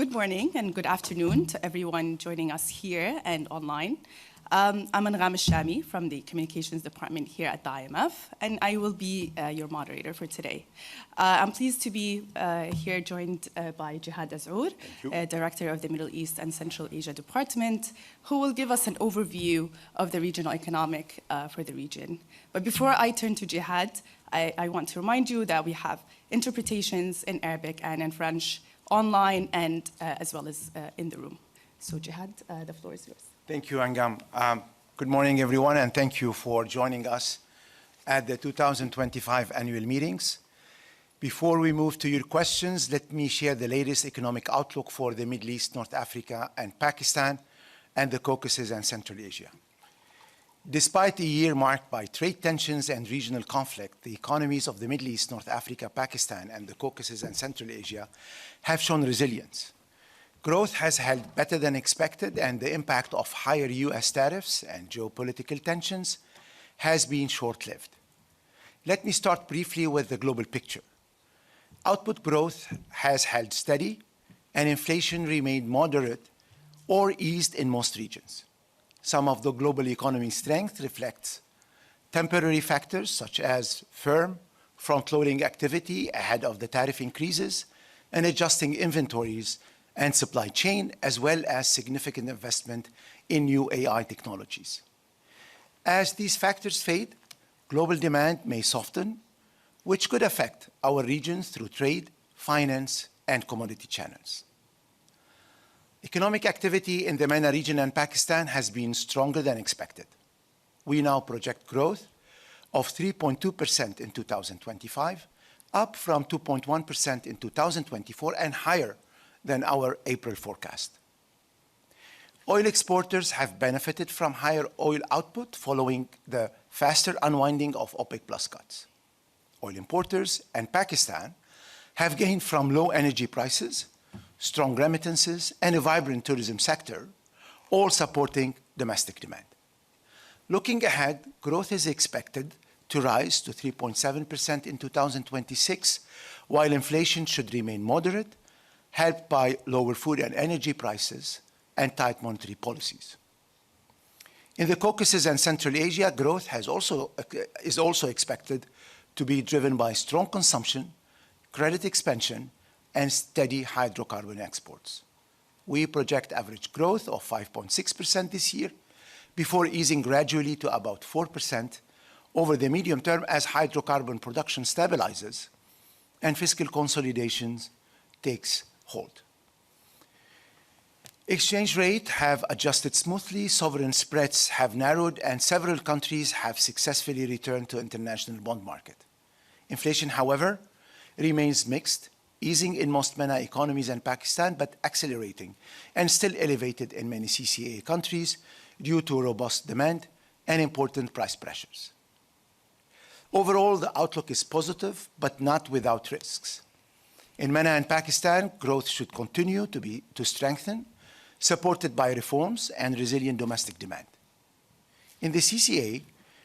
Good morning and good afternoon to everyone joining us here and online. I'm Angham Shami from the Communications Department here at the IMF, and I will be your moderator for today. I'm pleased to be here joined by Jihad Azzour, Director of the Middle East and Central Asia Department, who will give us an overview of the regional economic for the region. But before I turn to Jihad, I want to remind you that we have interpretations in Arabic and in French online and as well as in the room. So Jihad, the floor is yours. Thank you, Angham. Good morning, everyone, and thank you for joining us at the 2025 annual meetings. Before we move to your questions, let me share the latest economic outlook for the Middle East, North Africa, and Pakistan, and the Caucasus and Central Asia. Despite a year marked by trade tensions and regional conflict, the economies of the Middle East, North Africa, Pakistan, and the Caucasus and Central Asia have shown resilience. Growth has held better than expected, and the impact of higher U.S. tariffs and geopolitical tensions has been short-lived. Let me start briefly with the global picture. Output growth has held steady, and inflation remained moderate or eased in most regions. Some of the global economy strength reflects temporary factors such as firm front-loading activity ahead of the tariff increases and adjusting inventories and supply chain, as well as significant investment in new AI technologies. As these factors fade, global demand may soften, which could affect our regions through trade, finance, and commodity channels. Economic activity in the MENA region and Pakistan has been stronger than expected. We now project growth of 3.2% in 2025, up from 2.1% in 2024 and higher than our April forecast. Oil exporters have benefited from higher oil output following the faster unwinding of OPEC Plus cuts. Oil importers and Pakistan have gained from low energy prices, strong remittances, and a vibrant tourism sector, all supporting domestic demand. Looking ahead, growth is expected to rise to 3.7% in 2026, while inflation should remain moderate, helped by lower food and energy prices and tight monetary policies. In the Caucasus and Central Asia, growth is also expected to be driven by strong consumption, credit expansion, and steady hydrocarbon exports. We project average growth of 5.6% this year, before easing gradually to about 4% over the medium term as hydrocarbon production stabilizes and fiscal consolidation takes hold. Exchange rates have adjusted smoothly, sovereign spreads have narrowed, and several countries have successfully returned to international bond market. Inflation, however, remains mixed, easing in most MENA economies and Pakistan, but accelerating and still elevated in many CCA countries due to robust demand and important price pressures. Overall, the outlook is positive, but not without risks. In MENA and Pakistan, growth should continue to strengthen, supported by reforms and resilient domestic demand. In the CCA,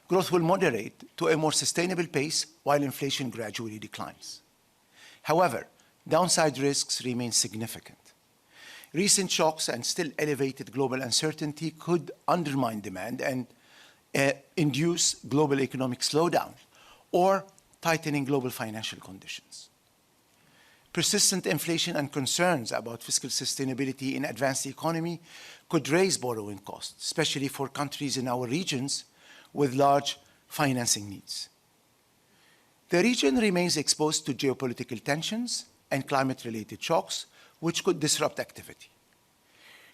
growth will moderate to a more sustainable pace while inflation gradually declines. However, downside risks remain significant. Recent shocks and still elevated global uncertainty could undermine demand and induce global economic slowdown or tightening global financial conditions. Persistent inflation and concerns about fiscal sustainability in advanced economy could raise borrowing costs, especially for countries in our regions with large financing needs. The region remains exposed to geopolitical tensions and climate-related shocks, which could disrupt activity.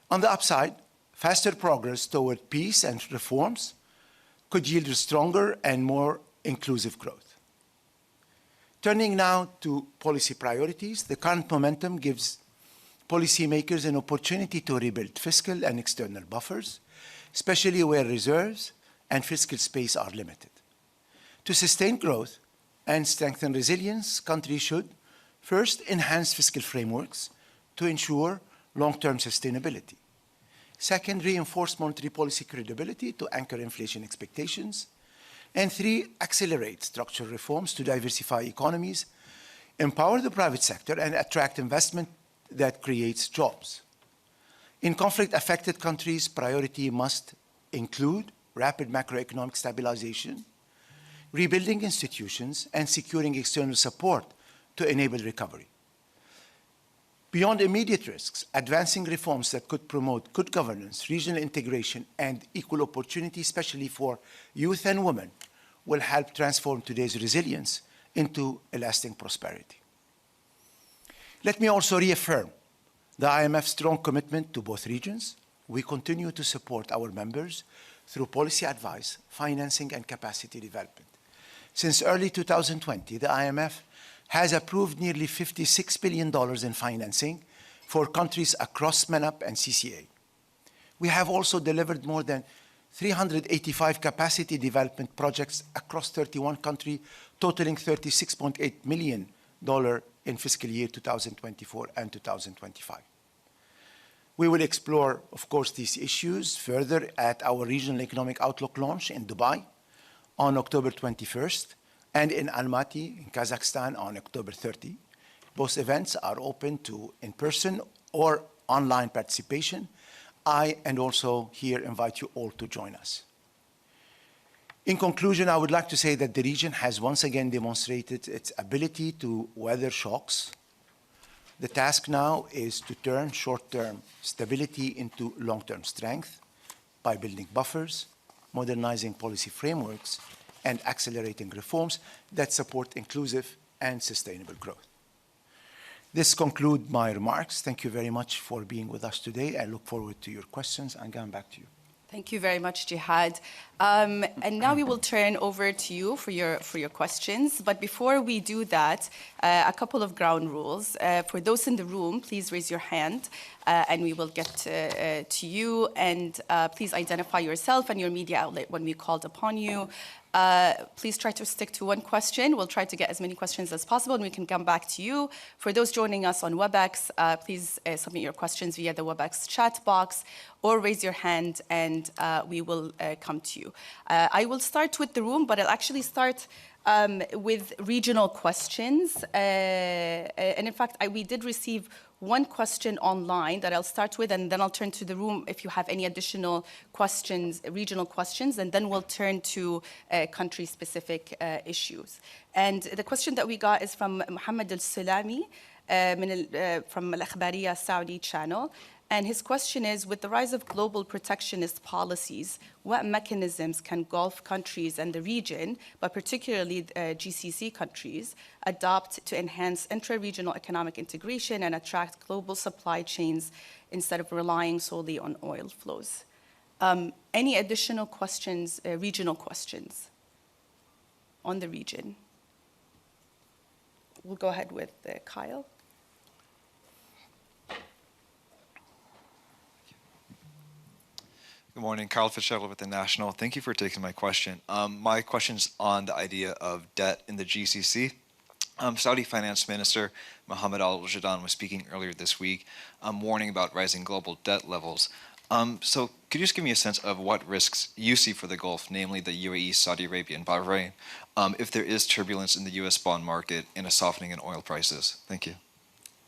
On the upside, faster progress toward peace and reforms could yield stronger and more inclusive growth. Turning now to policy priorities, the current momentum gives policymakers an opportunity to rebuild fiscal and external buffers, especially where reserves and fiscal space are limited. To sustain growth and strengthen resilience, countries should first, enhance fiscal frameworks to ensure long-term sustainability. Second, reinforce monetary policy credibility to anchor inflation expectations. And three, accelerate structural reforms to diversify economies, empower the private sector, and attract investment that creates jobs. In conflict-affected countries, priority must include rapid macroeconomic stabilization, rebuilding institutions, and securing external support to enable recovery. Beyond immediate risks, advancing reforms that could promote good governance, regional integration, and equal opportunity, especially for youth and women, will help transform today's resilience into a lasting prosperity. Let me also reaffirm the IMF's strong commitment to both regions. We continue to support our members through policy advice, financing, and capacity development. Since early 2020, the IMF has approved nearly $56 billion in financing for countries across MENAP and CCA. We have also delivered more than 385 capacity development projects across 31 countries, totaling $36.8 million in fiscal year 2024 and 2025. We will explore, of course, these issues further at our Regional Economic Outlook launch in Dubai on October 21st and in Almaty in Kazakhstan on October 30. Both events are open to in-person or online participation. I and also here invite you all to join us. In conclusion, I would like to say that the region has once again demonstrated its ability to weather shocks. The task now is to turn short-term stability into long-term strength by building buffers, modernizing policy frameworks, and accelerating reforms that support inclusive and sustainable growth. This concludes my remarks. Thank you very much for being with us today. I look forward to your questions. And going back to you. Thank you very much, Jihad. And now we will turn over to you for your questions. But before we do that, a couple of ground rules. For those in the room, please raise your hand and we will get to you. And please identify yourself and your media outlet when we called upon you. Please try to stick to one question. We'll try to get as many questions as possible and we can come back to you. For those joining us on WebEx, please submit your questions via the WebEx chat box or raise your hand and we will come to you. I will start with the room, but I'll actually start with regional questions. And in fact, we did receive one question online that I'll start with, and then I'll turn to the room if you have any additional questions, regional questions, and then we'll turn to country-specific issues. And the question that we got is from Mohammed Al-Sulami from Al-Akhbariya Saudi channel. And his question is, with the rise of global protectionist policies, what mechanisms can Gulf countries and the region, but particularly GCC countries, adopt to enhance intra-regional economic integration and attract global supply chains instead of relying solely on oil flows? Any additional questions, regional questions on the region? We'll go ahead with Kyle. Good morning, Carl Fitzgerald with The National. Thank you for taking my question. My question's on the idea of debt in the GCC. Saudi Finance Minister Mohammed Al-Jadaan was speaking earlier this week, warning about rising global debt levels. So could you just give me a sense of what risks you see for the Gulf, namely the UAE, Saudi Arabia, and Bahrain, if there is turbulence in the U.S. bond market and a softening in oil prices? Thank you.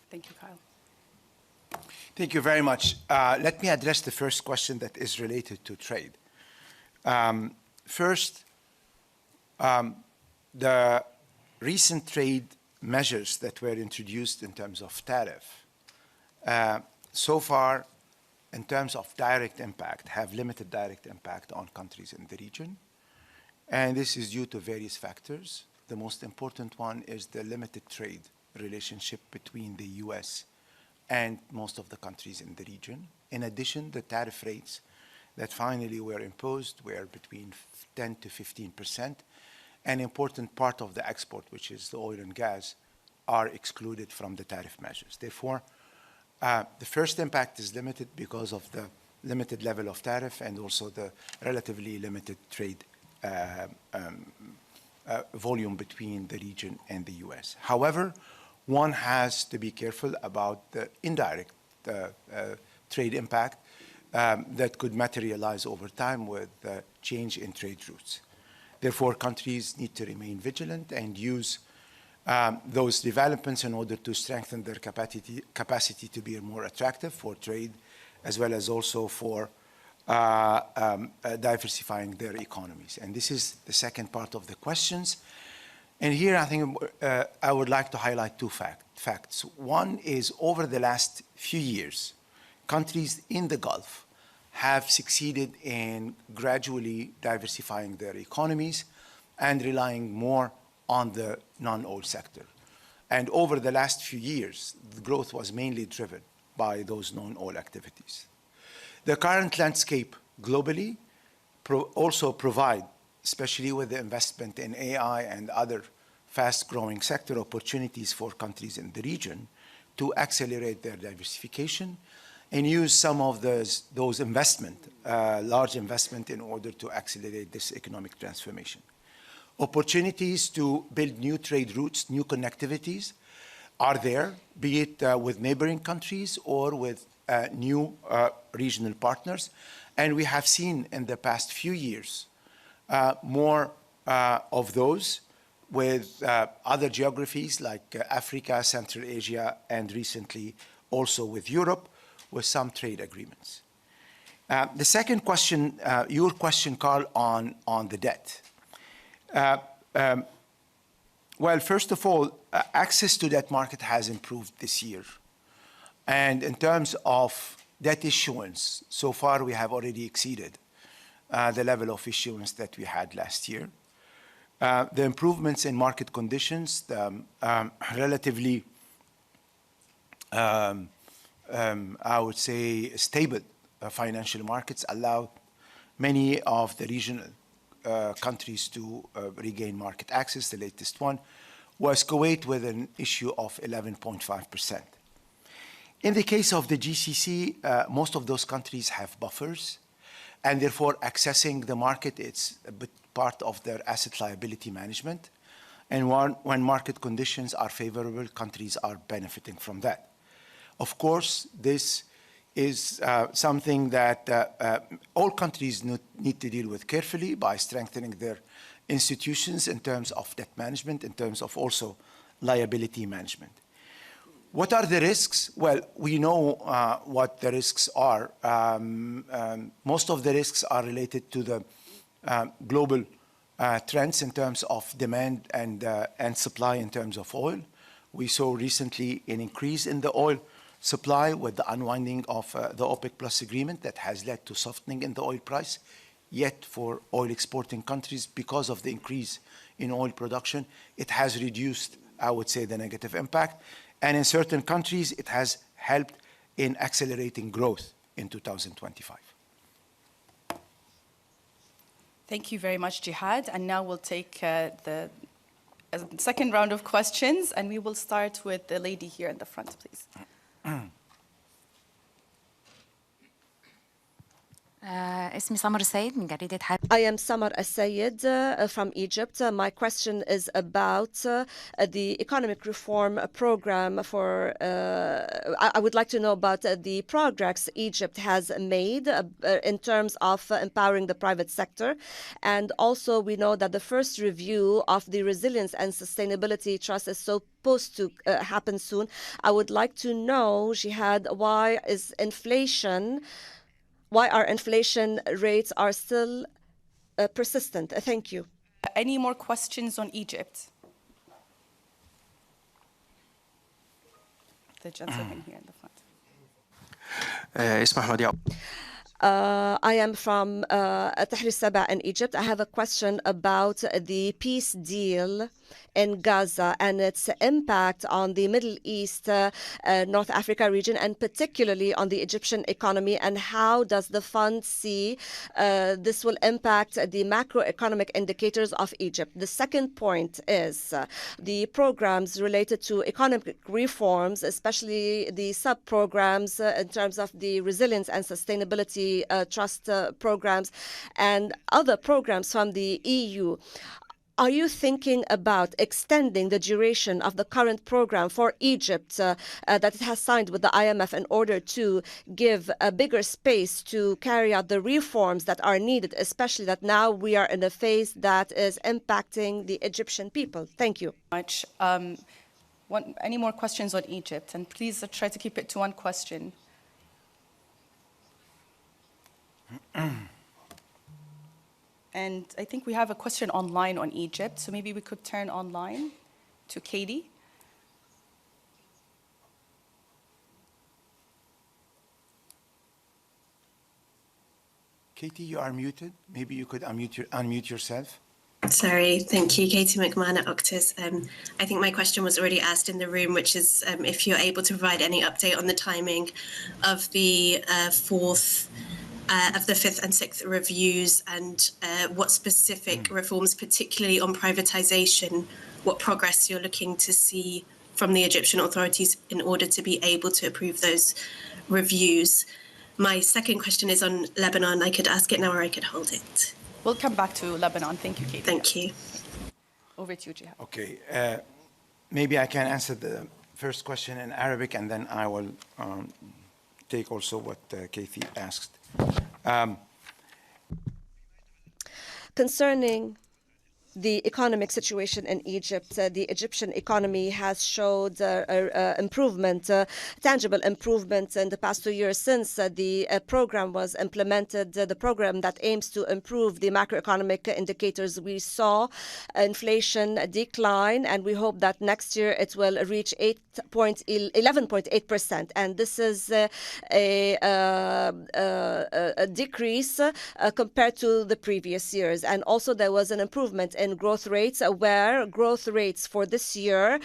Thank you, Kyle. Thank you very much. Let me address the first question that is related to trade. First, the recent trade measures that were introduced in terms of tariff, so far, in terms of direct impact, have limited direct impact on countries in the region. And this is due to various factors. The most important one is the limited trade relationship between the U.S. and most of the countries in the region. In addition, the tariff rates that finally were imposed were between 10 to 15%. An important part of the export, which is the oil and gas, are excluded from the tariff measures. Therefore, the first impact is limited because of the limited level of tariff and also the relatively limited trade volume between the region and the U.S. However, one has to be careful about the indirect trade impact that could materialize over time with the change in trade routes. Therefore, countries need to remain vigilant and use those developments in order to strengthen their capacity to be more attractive for trade, as well as also for diversifying their economies. And this is the second part of the questions. And here I think I would like to highlight two facts. One is over the last few years, countries in the Gulf have succeeded in gradually diversifying their economies and relying more on the non-oil sector. And over the last few years, the growth was mainly driven by those non-oil activities. The current landscape globally also provide, especially with the investment in AI and other fast-growing sector opportunities for countries in the region to accelerate their diversification and use some of those large investment in order to accelerate this economic transformation. Opportunities to build new trade routes, new connectivities are there, be it with neighboring countries or with new regional partners. And we have seen in the past few years more of those with other geographies like Africa, Central Asia, and recently also with Europe, with some trade agreements. The second question, your question, Carl, on the debt. Well, first of all, access to debt market has improved this year. And in terms of debt issuance, so far we have already exceeded the level of issuance that we had last year. The improvements in market conditions, the relatively, I would say, stable financial markets allow many of the regional countries to regain market access. The latest one was Kuwait with an issue of 11.5%. In the case of the GCC, most of those countries have buffers, and therefore accessing the market, it's a bit part of their asset liability management. And when market conditions are favorable, countries are benefiting from that. Of course, this is something that all countries need to deal with carefully by strengthening their institutions in terms of debt management, in terms of also liability management. What are the risks? Well, we know what the risks are. Most of the risks are related to the global trends in terms of demand and supply in terms of oil. We saw recently an increase in the oil supply with the unwinding of the OPEC Plus agreement that has led to softening in the oil price. Yet for oil exporting countries, because of the increase in oil production, it has reduced, I would say, the negative impact. And in certain countries, it has helped in accelerating growth in 2025. Thank you very much, Jihad. And now we'll take the second round of questions, and we will start with the lady here in the front, please. اسمي سمر السيد من جريدة حرب. I am Samar Al-Sayed from Egypt. My question is about the economic reform program for, I would like to know about the progress Egypt has made in terms of empowering the private sector. And also we know that the first review of the Resilience and Sustainability Trust is supposed to happen soon. I would like to know, Jihad, why our inflation rates are still persistent. Thank you. Any more questions on Egypt? The gentleman here in the front. I am from Tahrir Saba in Egypt. I have a question about the peace deal in Gaza and its impact on the Middle East, North Africa region, and particularly on the Egyptian economy, and how does the fund see this will impact the macroeconomic indicators of Egypt. The second point is the programs related to economic reforms, especially the sub-programs in terms of the Resilience and Sustainability Trust programs and other programs from the EU. Are you thinking about extending the duration of the current program for Egypt that it has signed with the IMF in order to give a bigger space to carry out the reforms that are needed, especially that now we are in a phase that is impacting the Egyptian people? Thank you. Much. Any more questions on Egypt? And please try to keep it to one question. And I think we have a question online on Egypt, so maybe we could turn online to Katie. Katie, you are muted. Maybe you could unmute yourself. Sorry, thank you. Katie McMahon at Octus. I think my question was already asked in the room, which is if you're able to provide any update on the timing of the fifth and sixth reviews and what specific reforms, particularly on privatization, what progress you're looking to see from the Egyptian authorities in order to be able to approve those reviews. My second question is on Lebanon. I could ask it now or I could hold it. We'll come back to Lebanon. Thank you, Katie. Thank you. Over to you, Jihad. Okay. Maybe I can answer the first question in Arabic, and then I will take also what Katie asked. Concerning the economic situation in Egypt, the Egyptian economy has showed improvement, tangible improvement in the past 2 years since the program was implemented, the program that aims to improve the macroeconomic indicators. We saw inflation decline, and we hope that next year it will reach 11.8%. And this is a decrease compared to the previous years. And also there was an improvement in growth rates, where growth rates for this year,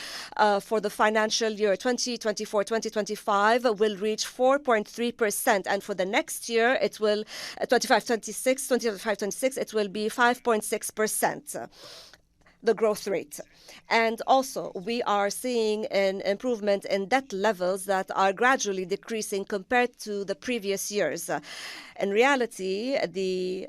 for the financial year 2024-2025, will reach 4.3%, and for the next year, it will 2025-26, it will be 5.6%. The growth rate. And also, we are seeing an improvement in debt levels that are gradually decreasing compared to the previous years. In reality, the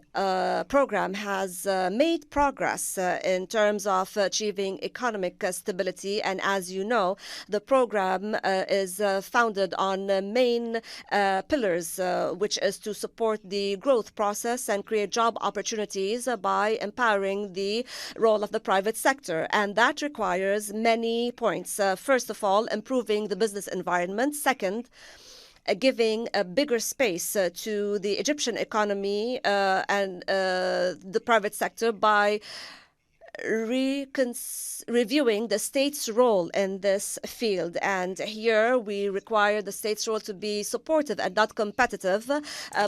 program has made progress in terms of achieving economic stability. And as you know, the program is founded on main pillars, which is to support the growth process and create job opportunities by empowering the role of the private sector. And that requires many points. First of all, improving the business environment. Second, giving a bigger space to the Egyptian economy and the private sector by reviewing the state's role in this field. And here we require the state's role to be supportive and not competitive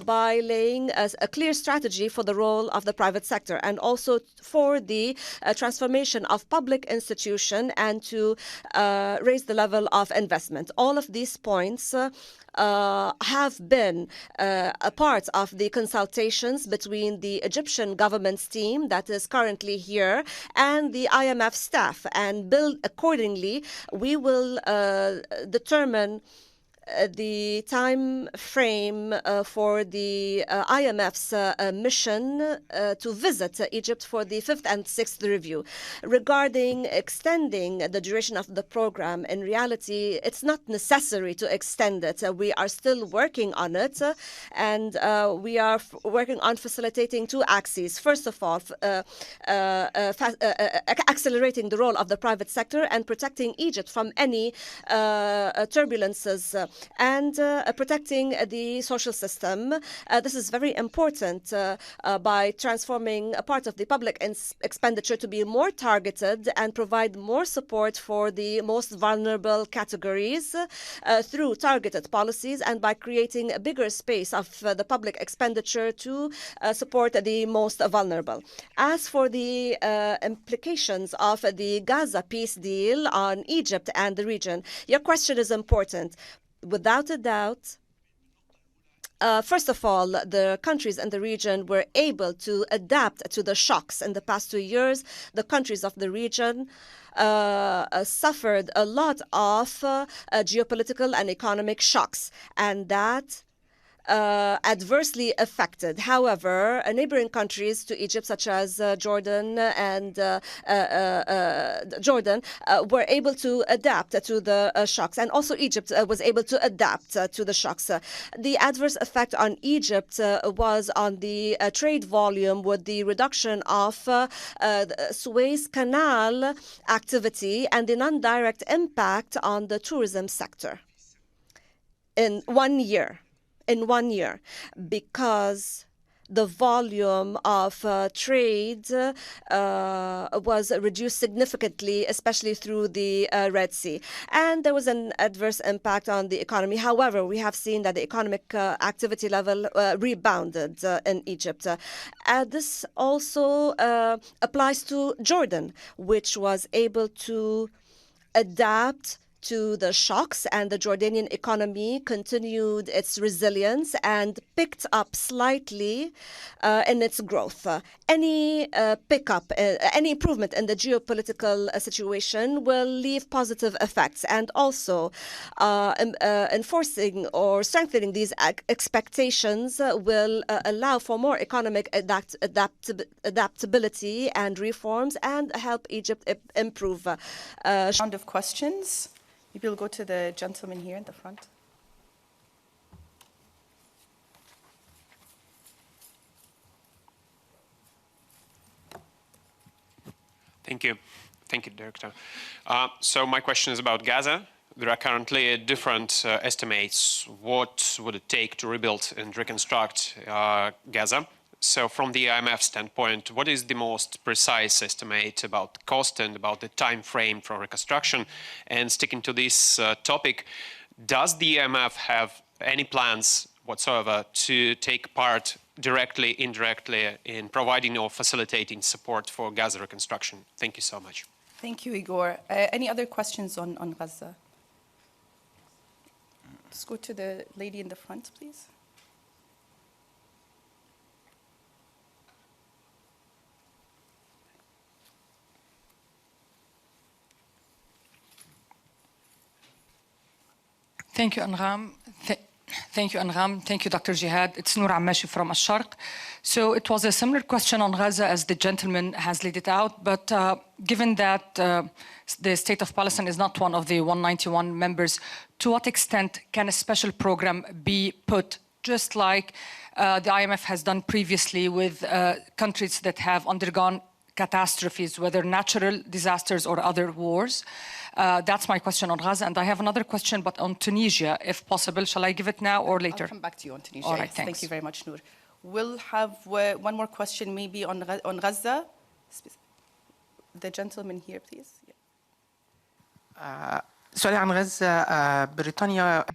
by laying a clear strategy for the role of the private sector, and also for the transformation of public institution and to raise the level of investment. All of these points have been a part of the consultations between the Egyptian government's team that is currently here and the IMF staff, and build accordingly. We will determine the time frame for the IMF's mission to visit Egypt for the fifth and sixth review. Regarding extending the duration of the program, in reality, it's not necessary to extend it. We are still working on it, and we are working on facilitating two axes. First of all, accelerating the role of the private sector and protecting Egypt from any turbulences, and protecting the social system. This is very important by transforming a part of the public expenditure to be more targeted and provide more support for the most vulnerable categories through targeted policies, and by creating a bigger space of the public expenditure to support the most vulnerable. As for the implications of the Gaza peace deal on Egypt and the region, your question is important. Without a doubt, first of all, the countries in the region were able to adapt to the shocks in the past 2 years. The countries of the region suffered a lot of geopolitical and economic shocks, and that adversely affected. However, neighboring countries to Egypt, such as Jordan and Jordan, were able to adapt to the shocks, and also Egypt was able to adapt to the shocks. The adverse effect on Egypt was on the trade volume with the reduction of the Suez Canal activity and the non-direct impact on the tourism sector in 1 year. Because the volume of trade was reduced significantly, especially through the Red Sea. And there was an adverse impact on the economy. However, we have seen that the economic activity level rebounded in Egypt. This also applies to Jordan, which was able to adapt to the shocks, and the Jordanian economy continued its resilience and picked up slightly in its growth. Any any improvement in the geopolitical situation will leave positive effects, and also enforcing or strengthening these expectations will allow for more economic adaptability and reforms and help Egypt improve. Round of questions. Maybe we'll go to the gentleman here in the front. Thank you. Thank you, Director. So my question is about Gaza. There are currently different estimates. What would it take to rebuild and reconstruct Gaza? So from the IMF standpoint, what is the most precise estimate about cost and about the time frame for reconstruction? And sticking to this topic, does the IMF have any plans whatsoever to take part directly, indirectly in providing or facilitating support for Gaza reconstruction? Thank you so much. Thank you, Igor. Any other questions on Gaza? Let's go to the lady in the front, please. Thank you, Anram. Thank you, Anram. Thank you, Dr. Jihad. It's Noor Ammashi from Al-Sharq. So it was a similar question on Gaza as the gentleman has laid it out, but given that the State of Palestine is not one of the 191 members, to what extent can a special program be put, just like the IMF has done previously with countries that have undergone catastrophes, whether natural disasters or other wars? That's my question on Gaza. And I have another question, but on Tunisia, if possible. Shall I give it now or later? I'll come back to you on Tunisia. All right, Yes, thanks. Thank you very much, Noor. We'll have one more question maybe on Gaza. The gentleman here, please. سؤالي عن غزة بريطانيا.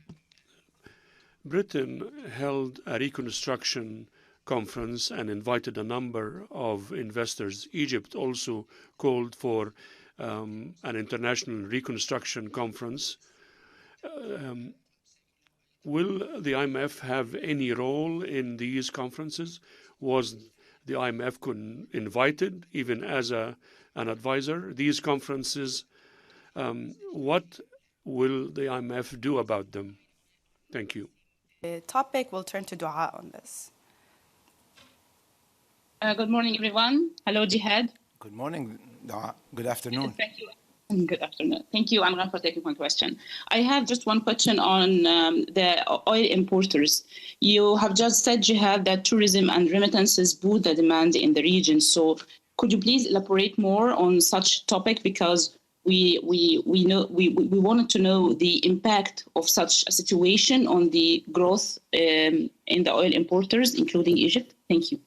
Britain held a reconstruction conference and invited a number of investors. Egypt also called for an international reconstruction conference. Will the IMF have any role in these conferences? Was the IMF invited, even as an advisor? These conferences, what will the IMF do about them? Thank you. The topic, we'll turn to Dua on this. Good morning, everyone. Hello, Jihad. Good morning, Dua. Good afternoon. Thank you. Good afternoon. Thank you, Amran, for taking my question. I have just one question on the oil importers. You have just said, Jihad, that tourism and remittances boost the demand in the region. So could you please elaborate more on such topic? Because we wanted to know the impact of such a situation on the growth in the oil importers, including Egypt. Thank you.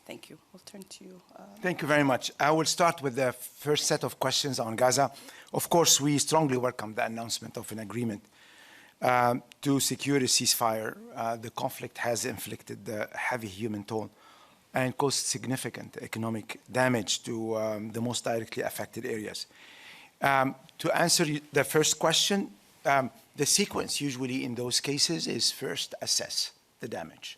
Thank you. We'll turn to you. Thank you very much. I will start with the first set of questions on Gaza. Of course, we strongly welcome the announcement of an agreement to secure a ceasefire. The conflict has inflicted a heavy human toll and caused significant economic damage to the most directly affected areas. To answer the first question, the sequence usually in those cases is first assess the damage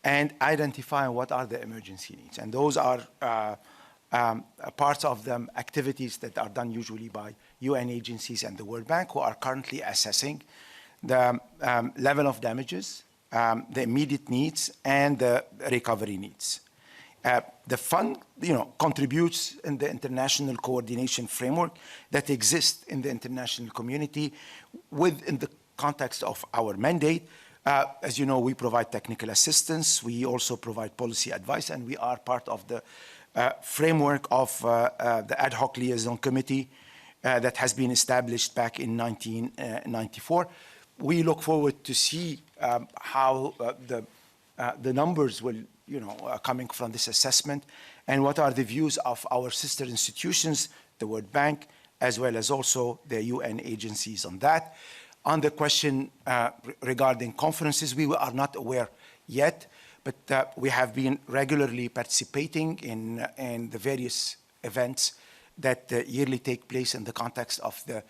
and identify what are the emergency needs. And those are parts of them activities that are done usually by UN agencies and the World Bank, who are currently assessing the level of damages the immediate needs and the recovery needs. The fund, contributes in the international coordination framework that exists in the international community within the context of our mandate. As you know, we provide technical assistance. We also provide policy advice, and we are part of the framework of the ad hoc liaison committee that has been established back in 1994. We look forward to see how the numbers will, coming from this assessment, and what are the views of our sister institutions, the World Bank, as well as also the UN agencies on that. On the question regarding conferences, we are not aware yet, but we have been regularly participating in the various events that yearly take place in the context of the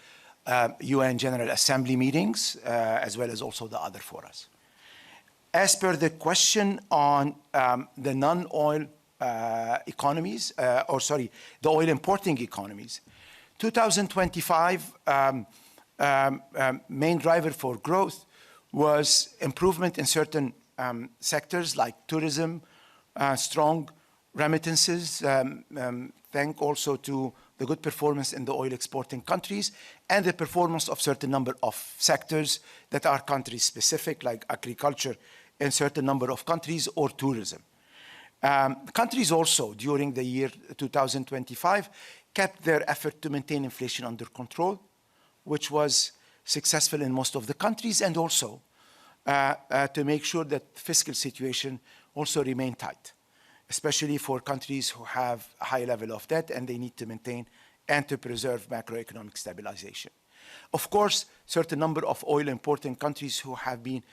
UN General Assembly meetings, as well as also the other forums. As per the question on the non-oil economies, the oil importing economies, 2025 main driver for growth was improvement in certain sectors like tourism, strong remittances, thanks also to the good performance in the oil exporting countries and the performance of certain number of sectors that are country specific, like agriculture in certain number of countries, or tourism. Countries also during the year 2025 kept their effort to maintain inflation under control, which was successful in most of the countries, and also to make sure that fiscal situation also remained tight, especially for countries who have a high level of debt and they need to maintain and to preserve macroeconomic stabilization. Of course, certain number of oil importing countries who have been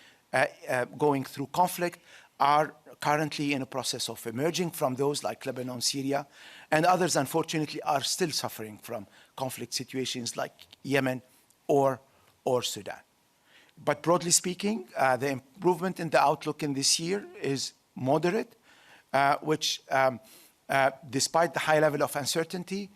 going through conflict are currently in a process of emerging from those, like Lebanon, Syria, and others, unfortunately, are still suffering from conflict situations like Yemen or Sudan. But broadly speaking, the improvement in the outlook in this year is moderate, which, despite the high level of uncertainty,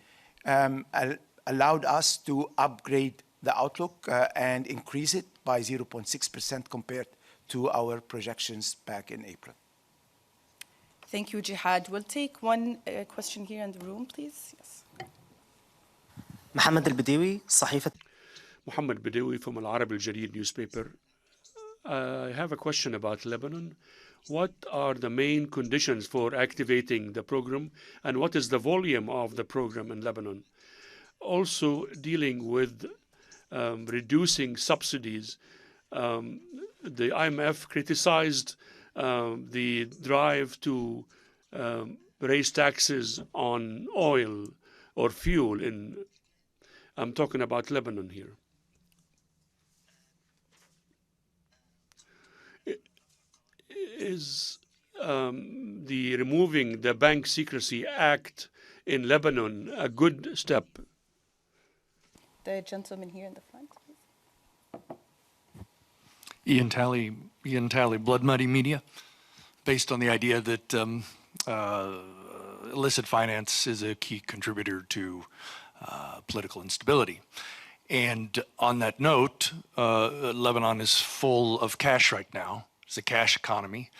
allowed us to upgrade the outlook and increase it by 0.6% compared to our projections back in April. Thank you, Jihad. We'll take one question here in the room, please. Yes. محمد البديوي صحيفة Mohammed Badawi from Al Arab Al Jareed newspaper. I have a question about Lebanon. What are the main conditions for activating the program, and what is the volume of the program in Lebanon? Also, dealing with reducing subsidies, the IMF criticized the drive to raise taxes on oil or fuel I'm talking about Lebanon here. Is the removing the Bank Secrecy Act in Lebanon a good step? The gentleman here in the front, please. Ian Talley, Blood Muddy Media, based on the idea that illicit finance is a key contributor to political instability. And on that note, Lebanon is full of cash right now. It's a cash economy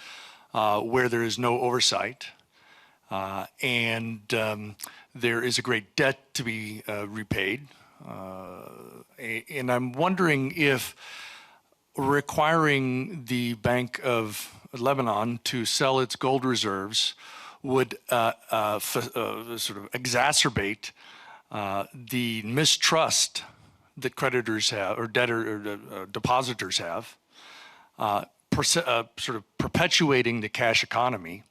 where there is no oversight, and there is a great debt to be repaid. And I'm wondering if requiring the Bank of Lebanon to sell its gold reserves would sort of exacerbate the mistrust that creditors have, or depositors have, sort of perpetuating the cash economy,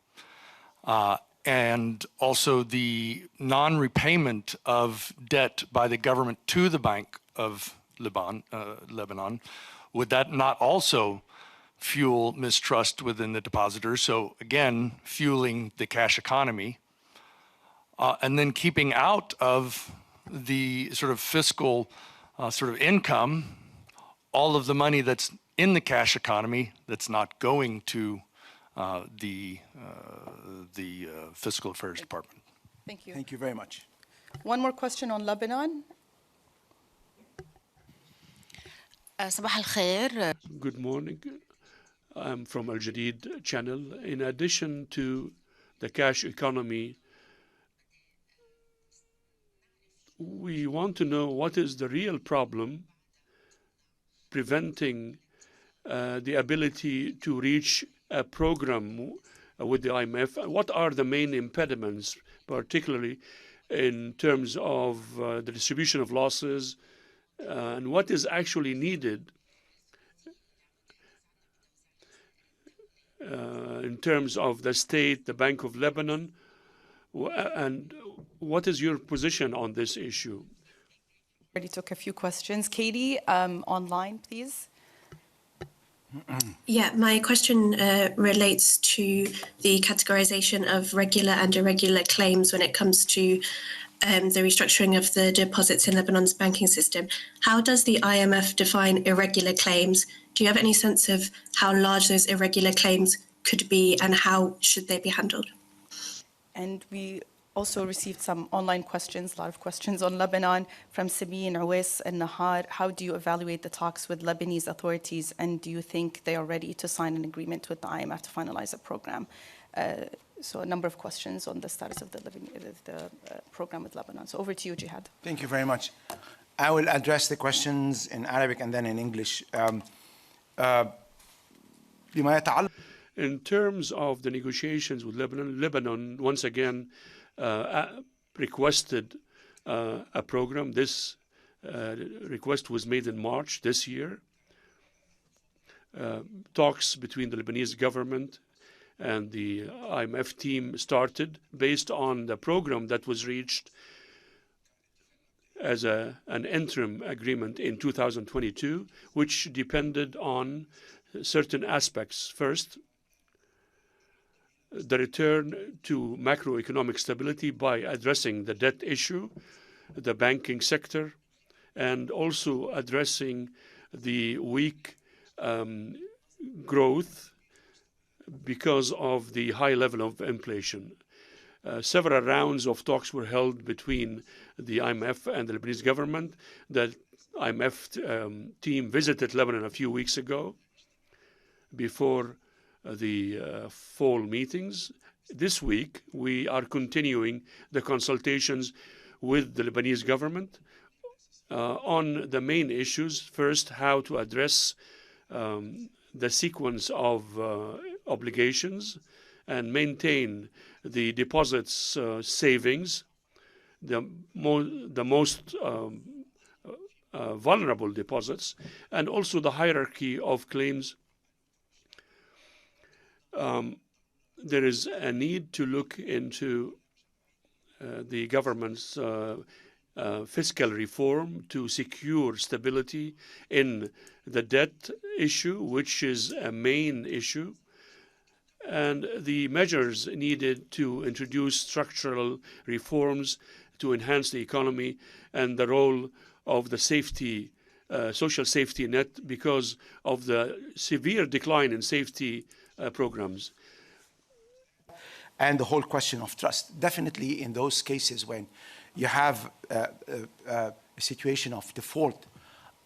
and also the non-repayment of debt by the government to the Bank of Lebanon. Would that not also fuel mistrust within the depositors? So again, fueling the cash economy, and then keeping out of the sort of fiscal sort of income all of the money that's in the cash economy that's not going to the Fiscal Affairs Department. Thank you. Thank you very much. One more question on Lebanon. صباح الخير. Good morning. I'm from Al Jadid channel. In addition to the cash economy, we want to know what is the real problem preventing the ability to reach a program with the IMF. What are the main impediments, particularly in terms of the distribution of losses, and what is actually needed in terms of the state, the Bank of Lebanon, and what is your position on this issue? Already took a few questions. Katie, online, please. Yeah, my question relates to the categorization of regular and irregular claims when it comes to the restructuring of the deposits in Lebanon's banking system. How does the IMF define irregular claims? Do you have any sense of how large those irregular claims could be and how should they be handled? And we also received some online questions, a lot of questions on Lebanon from Sabine, Awais, and Nahar. How do you evaluate the talks with Lebanese authorities, and do you think they are ready to sign an agreement with the IMF to finalize a program? So a number of questions on the status of the program with Lebanon. So over to you, Jihad. Thank you very much. I will address the questions in Arabic and then in English. In terms of the negotiations with Lebanon once again requested a program. This request was made in March this year. Talks between the Lebanese government and the IMF team started based on the program that was reached as an interim agreement in 2022, which depended on certain aspects. First, the return to macroeconomic stability by addressing the debt issue, the banking sector, and also addressing the weak growth because of the high level of inflation. Several rounds of talks were held between the IMF and the Lebanese government. The IMF team visited Lebanon a few weeks ago before the fall meetings. This week, we are continuing the consultations with the Lebanese government on the main issues. First, how to address the sequence of obligations and maintain the deposits savings, the most vulnerable deposits, and also the hierarchy of claims. There is a need to look into the government's fiscal reform to secure stability in the debt issue, which is a main issue, and the measures needed to introduce structural reforms to enhance the economy and the role of the safety, social safety net because of the severe decline in safety programs. And the whole question of trust. Definitely in those cases when you have a situation of default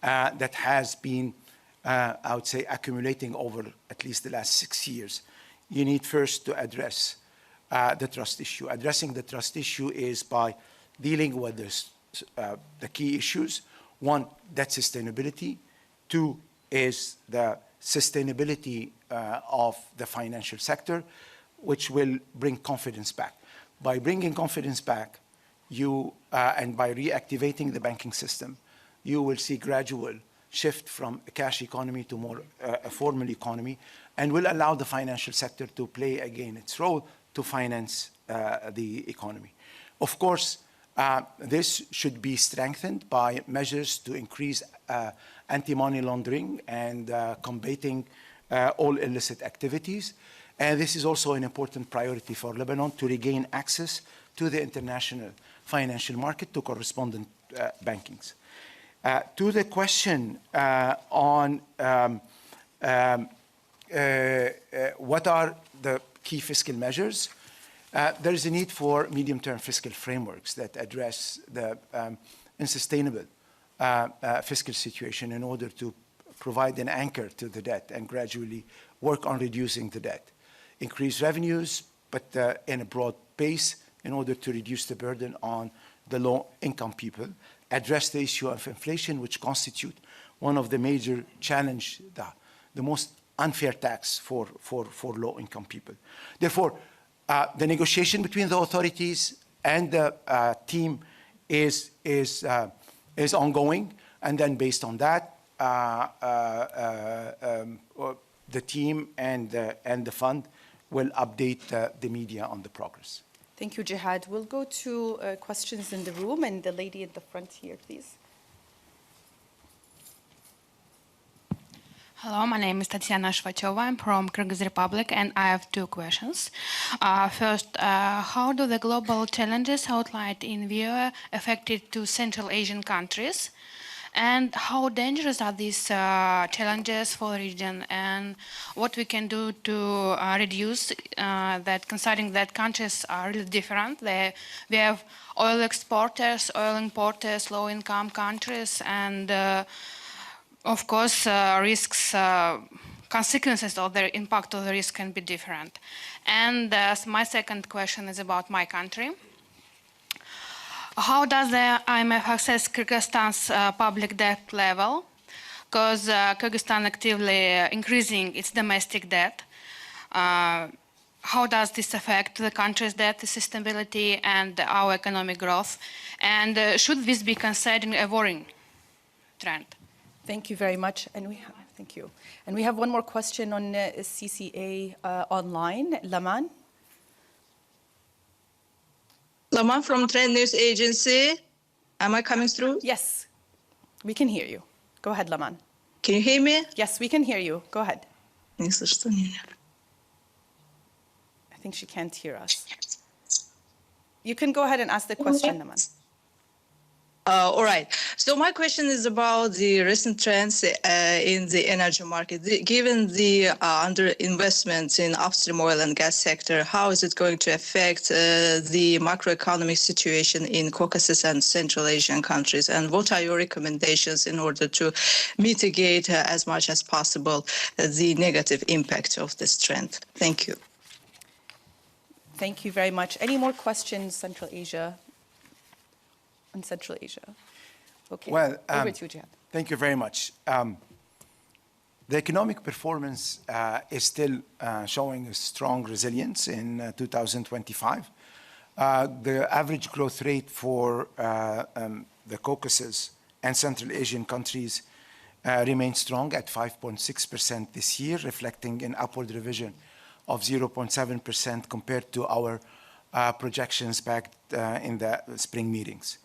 that has been, I would say, accumulating over at least the last 6 years, you need first to address the trust issue. Addressing the trust issue is by dealing with the key issues. One, debt sustainability. Two is the sustainability of the financial sector, which will bring confidence back. By bringing confidence back, and by reactivating the banking system, you will see gradual shift from a cash economy to more a formal economy, and will allow the financial sector to play again its role to finance the economy. Of course, this should be strengthened by measures to increase anti-money laundering and combating all illicit activities. And this is also an important priority for Lebanon to regain access to the international financial market to correspondent bankings. To the question on what are the key fiscal measures, there is a need for medium-term fiscal frameworks that address the unsustainable fiscal situation in order to provide an anchor to the debt and gradually work on reducing the debt, increase revenues, but in a broad base in order to reduce the burden on the low-income people, address the issue of inflation, which constitute one of the major challenge, the most unfair tax for low-income people. Therefore, the negotiation between the authorities and the team is ongoing, and then based on that, the team and the fund will update the media on the progress. Thank you, Jihad. We'll go to questions in the room, and the lady at the front here, please. Hello, my name is Tatiana Shvachova. I'm from Kyrgyz Republic, and I have two questions. First, how do the global challenges outlined in VIOA affected to Central Asian countries? And how dangerous are these challenges for the region, and what we can do to reduce that, considering that countries are really different? We have oil exporters, oil importers, low-income countries, and of course, consequences of the impact of the risk can be different. And my second question is about my country. How does the IMF assess Kyrgyzstan's public debt level? Because Kyrgyzstan actively increasing its domestic debt. How does this affect the country's debt sustainability and our economic growth? And should this be considered a worrying trend? Thank you very much. And thank you. And we have one more question on CCA online. Laman? Laman from Trend News Agency. Am I coming through? Yes, we can hear you. Go ahead, Laman. Can you hear me? Yes, we can hear you. Go ahead. Не слышно меня. I think she can't hear us. You can go ahead and ask the question, Laman. All right. So my question is about the recent trends in the energy market. Given the underinvestment in upstream oil and gas sector, how is it going to affect the macroeconomic situation in Caucasus and Central Asian countries? And what are your recommendations in order to mitigate as much as possible the negative impact of this trend? Thank you. Thank you very much. Any more questions, Central Asia? In Central Asia. Okay, well, over to you, Jihad. Thank you very much. The economic performance is still showing a strong resilience in 2025. The average growth rate for the Caucasus and Central Asian countries remains strong at 5.6% this year, reflecting an upward revision of 0.7% compared to our projections back in the spring meetings.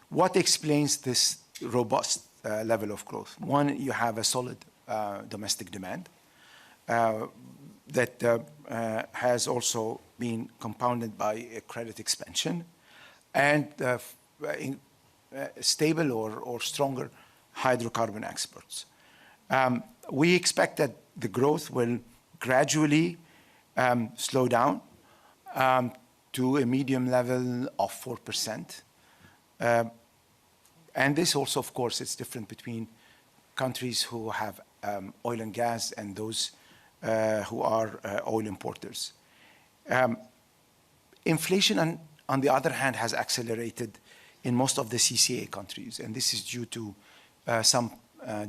What explains this robust level of growth? One, you have a solid domestic demand that has also been compounded by a credit expansion and stable or stronger hydrocarbon exports. We expect that the growth will gradually slow down to a medium level of 4%. And this also, of course, is different between countries who have oil and gas and those who are oil importers. Inflation, on the other hand, has accelerated in most of the CCA countries, and this is due to some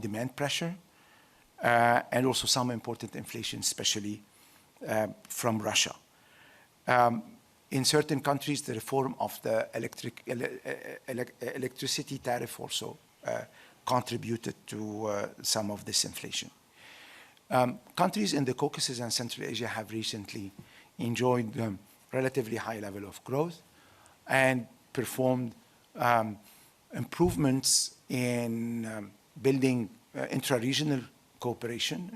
demand pressure and also some important inflation, especially from Russia. In certain countries, the reform of the electricity tariff also contributed to some of this inflation. Countries in the Caucasus and Central Asia have recently enjoyed relatively high level of growth and performed improvements in building intra-regional cooperation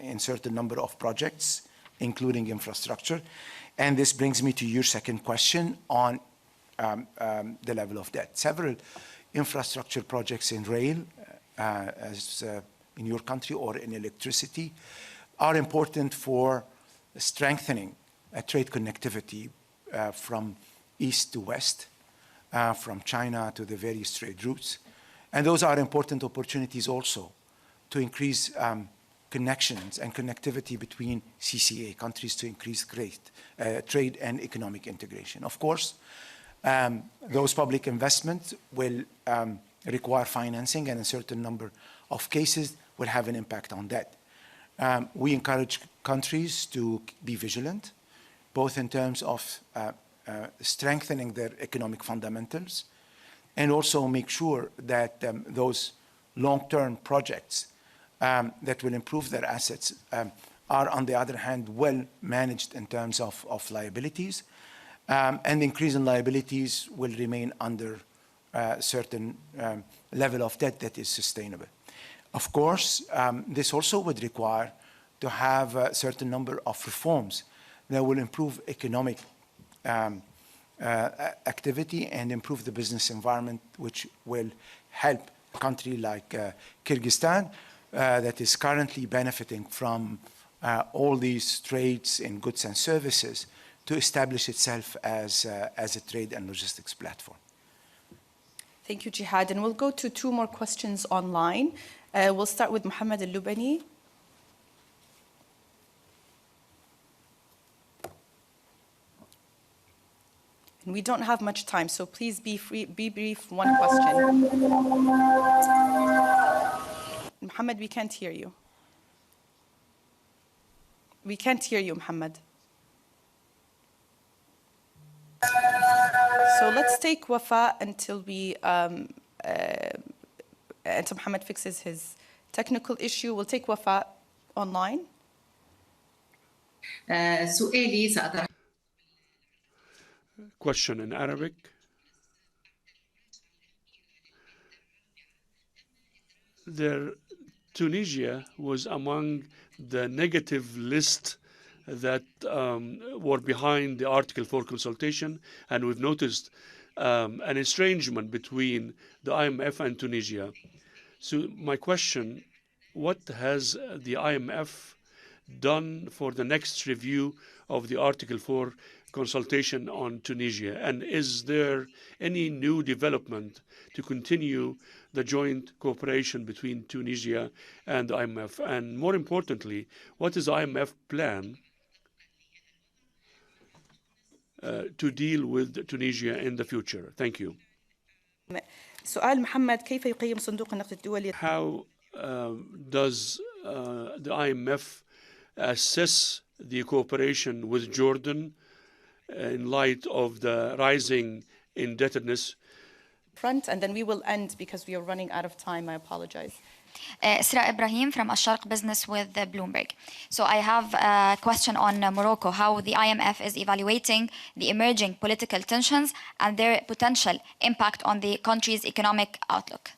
in certain number of projects, including infrastructure. And this brings me to your second question on the level of debt. Several infrastructure projects in rail, as in your country, or in electricity, are important for strengthening trade connectivity from east to west, from China to the various trade routes. And those are important opportunities also to increase connections and connectivity between CCA countries to increase trade and economic integration. Of course, those public investments will require financing, and in a certain number of cases will have an impact on that. We encourage countries to be vigilant, both in terms of strengthening their economic fundamentals, and also make sure that those long-term projects that will improve their assets are, on the other hand, well managed in terms of liabilities. And the increase in liabilities will remain under a certain level of debt that is sustainable. Of course, this also would require to have a certain number of reforms that will improve economic activity and improve the business environment, which will help a country like Kyrgyzstan that is currently benefiting from all these trades in goods and services to establish itself as a trade and logistics platform. Thank you, Jihad. And we'll go to 2 more questions online. We'll start with Mohammed Al-Lubani. And we don't have much time, so please be brief. 1 question. Mohammed, we can't hear you. We can't hear you, Mohammed. So let's take Wafa until Mohammed fixes his technical issue. We'll take Wafa online. Question in Arabic. Tunisia was among the negative list that were behind the Article 4 consultation, and we've noticed an estrangement between the IMF and Tunisia. So my question, what has the IMF done for the next review of the Article 4 consultation on Tunisia? And is there any new development to continue the joint cooperation between Tunisia and the IMF? And more importantly, what is the IMF plan to deal with Tunisia in the future? Thank you. سؤال محمد كيف يقيم صندوق النقد الدولي How does the IMF assess the cooperation with Jordan in light of the rising indebtedness? front, and then we will end because we are running out of time. I apologize. Isra Ibrahim from Asharq Business with Bloomberg. So I have a question on Morocco, how the IMF is evaluating the emerging political tensions and their potential impact on the country's economic outlook.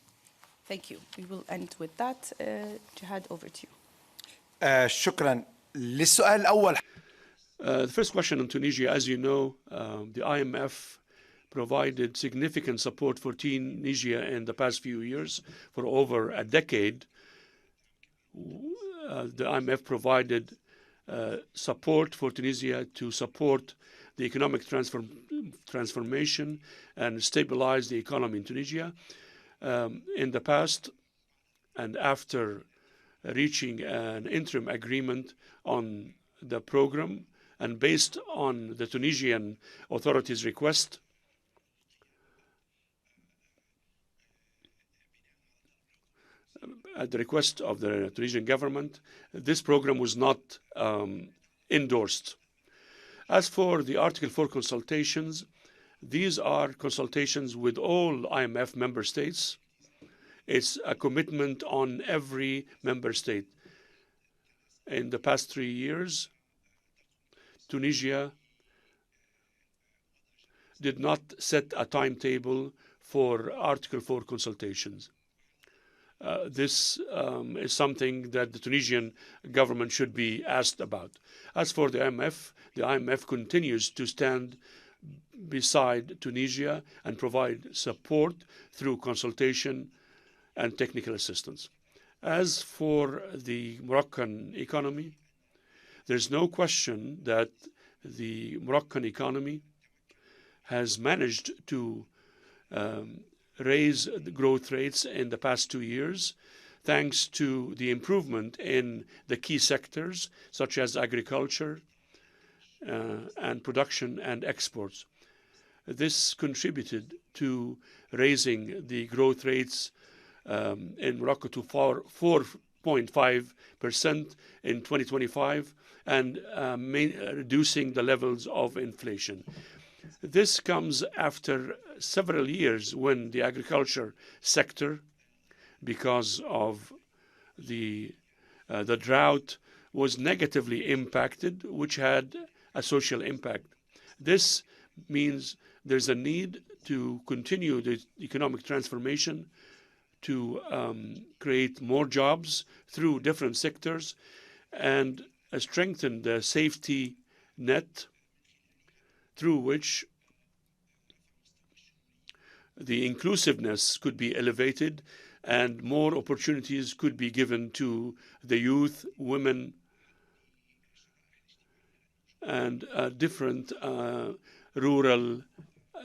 Thank you. We will end with that. Jihad, over to you. شكرا. للسؤال الأول. The first question on Tunisia, as you know, the IMF provided significant support for Tunisia in the past few years. For over a decade, the IMF provided support for Tunisia to support the economic transformation and stabilize the economy in Tunisia. In the past, and after reaching an interim agreement on the program, and based on the Tunisian authorities' request, at the request of the Tunisian government, this program was not endorsed. As for the Article 4 consultations, these are consultations with all IMF member states. It's a commitment on every member state. In the past 3 years, Tunisia did not set a timetable for Article 4 consultations. This is something that the Tunisian government should be asked about. As for the IMF continues to stand beside Tunisia and provide support through consultation and technical assistance. As for the Moroccan economy, there's no question that the Moroccan economy has managed to raise the growth rates in the past 2 years. thanks to the improvement in the key sectors such as agriculture and production and exports. This contributed to raising the growth rates in Morocco to 4.5% in 2025 and reducing the levels of inflation. This comes after several years when the agriculture sector, because of the drought, was negatively impacted, which had a social impact. This means there's a need to continue the economic transformation, to create more jobs through different sectors, and strengthen the safety net through which the inclusiveness could be elevated and more opportunities could be given to the youth, women, and different rural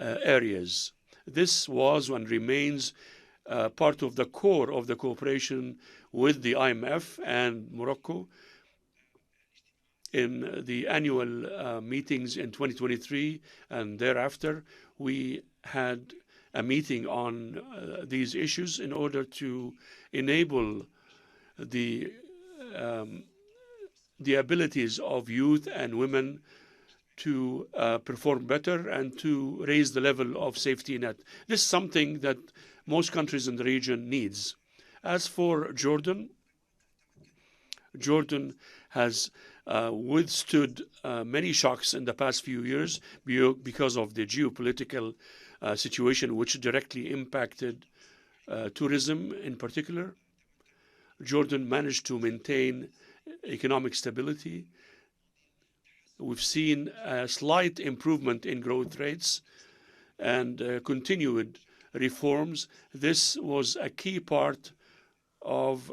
areas. This was and remains part of the core of the cooperation with the IMF and Morocco. In the annual meetings in 2023 and thereafter, we had a meeting on these issues in order to enable the abilities of youth and women to perform better and to raise the level of safety net. This is something that most countries in the region needs. As for Jordan, Jordan has withstood many shocks in the past few years because of the geopolitical situation, which directly impacted tourism in particular. Jordan managed to maintain economic stability. We've seen a slight improvement in growth rates and continued reforms. This was a key part of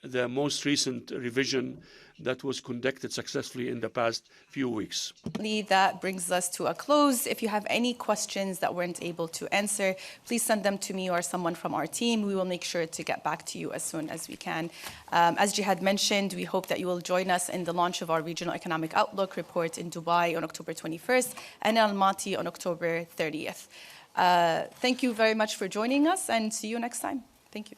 the most recent revision that was conducted successfully in the past few weeks. That brings us to a close. If you have any questions that weren't able to answer, please send them to me or someone from our team. We will make sure to get back to you as soon as we can. As Jihad mentioned, we hope that you will join us in the launch of our Regional Economic Outlook report in Dubai on October 21st and in Almaty on October 30th. Thank you very much for joining us and see you next time. Thank you.